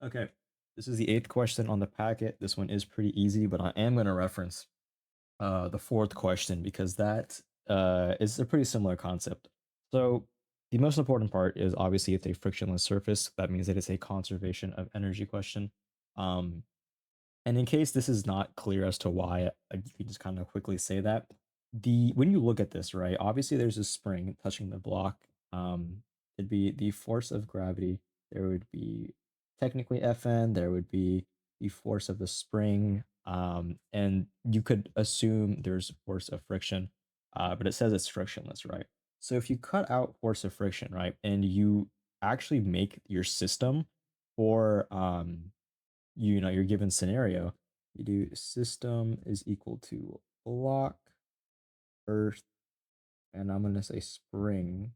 Okay, this is the eighth question on the packet. This one is pretty easy, but I am going to reference the fourth question because that is a pretty similar concept. So the most important part is obviously it's a frictionless surface. That means that it's a conservation of energy question. Um, and in case this is not clear as to why, you can just kind of quickly say that the when you look at this, right? Obviously, there's a spring touching the block. It'd be the force of gravity. There would be technically Fn. There would be the force of the spring, and you could assume there's force of friction, but it says it's frictionless, right? So if you cut out force of friction, right, and you actually make your system for your given scenario, you do system is equal to block, earth, and I'm going to say spring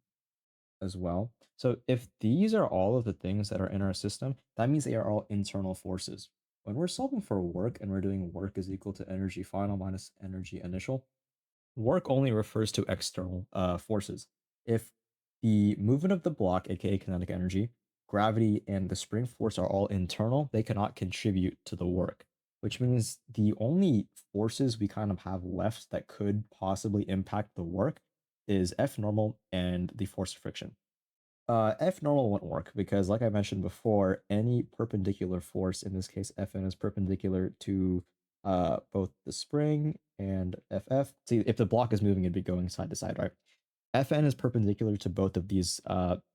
as well. So if these are all of the things that are in our system, that means they are all internal forces. When we're solving for work and we're doing work is equal to energy final minus energy initial, work only refers to external forces. If the movement of the block, aka kinetic energy, gravity, and the spring force are all internal, they cannot contribute to the work, which means the only forces we kind of have left that could possibly impact the work is F normal and the force of friction. F normal won't work because, like I mentioned before, any perpendicular force, in this case Fn, is perpendicular to both the spring and FF. See, if the block is moving, it'd be going side to side, right? Fn is perpendicular to both of these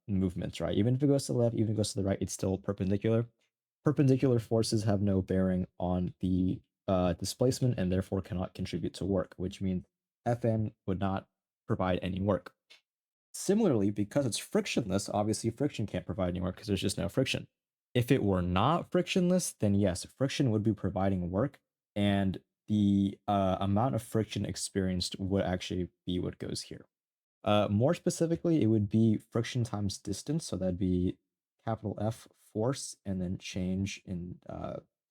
movements, right? Even if it goes to the left, even if it goes to the right, it's still perpendicular. Perpendicular forces have no bearing on the displacement and therefore cannot contribute to work, which means Fn would not provide any work. Similarly, because it's frictionless, obviously friction can't provide any work because there's just no friction. If it were not frictionless, then yes, friction would be providing work, and the amount of friction experienced would actually be what goes here. More specifically, it would be friction times distance, so that'd be capital F force, and then change in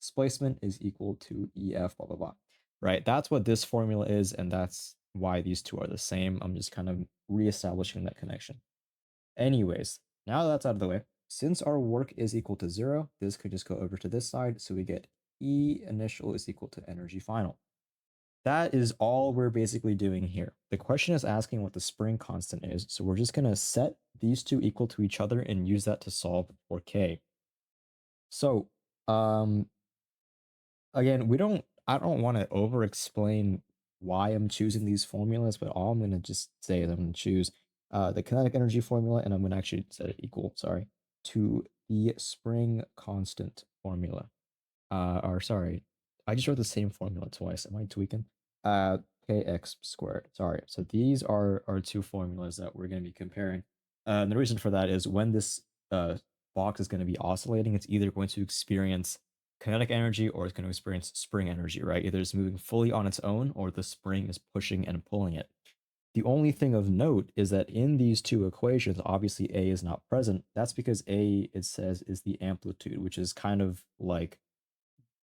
displacement is equal to EF, blah, blah, blah. Right? That's what this formula is, and that's why these two are the same. I'm just kind of reestablishing that connection. Anyways, now that's out of the way, since our work is equal to 0, this could just go over to this side, so we get E initial is equal to energy final. That is all we're basically doing here. The question is asking what the spring constant is, so we're just going to set these two equal to each other and use that to solve for K. So, again, I don't want to over explain why I'm choosing these formulas, but all I'm going to just say is I'm going to choose the kinetic energy formula, and I'm going to actually set it equal, sorry, to the spring constant formula. Or sorry, I just wrote the same formula twice. Am I tweaking? Kx squared. Sorry. So these are our two formulas that we're going to be comparing. And the reason for that is when this box is going to be oscillating, it's either going to experience kinetic energy or it's going to experience spring energy, right? Either it's moving fully on its own or the spring is pushing and pulling it. The only thing of note is that in these two equations, obviously A is not present. That's because A, it says, is the amplitude, which is kind of like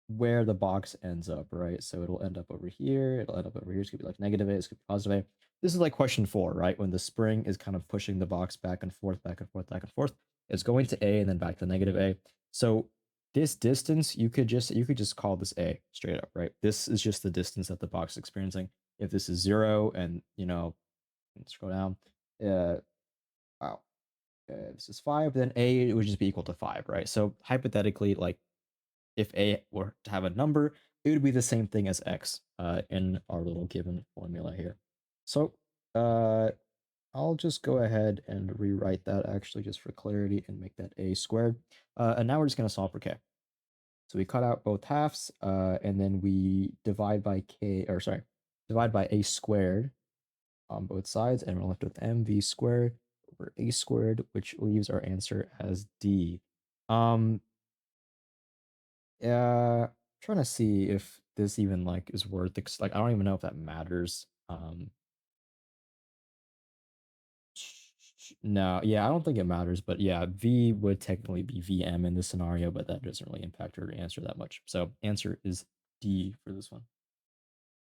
where the box ends up, right? So it'll end up over here, it'll end up over here. It's gonna be like negative A, it's gonna be positive A. This is like question 4, right? When the spring is kind of pushing the box back and forth, back and forth, back and forth. It's going to A and then back to negative A. So this distance, you could just call this A straight up, right? This is just the distance that the box is experiencing. If this is 0 and scroll down, uh wow. This is 5, then A would just be equal to 5, right? So hypothetically, like if A were to have a number, it would be the same thing as X in our little given formula here. So I'll just go ahead and rewrite that actually just for clarity and make that A squared. And now we're just going to solve for K. So we cut out both halves and then we divide by divide by A squared on both sides, and we're left with mv squared over A squared, which leaves our answer as D. Um, trying to see if this even like is worth it. Like I don't even know if that matters. No, yeah, I don't think it matters, but yeah, V would technically be VM in this scenario, but that doesn't really impact her answer that much. So answer is D for this one.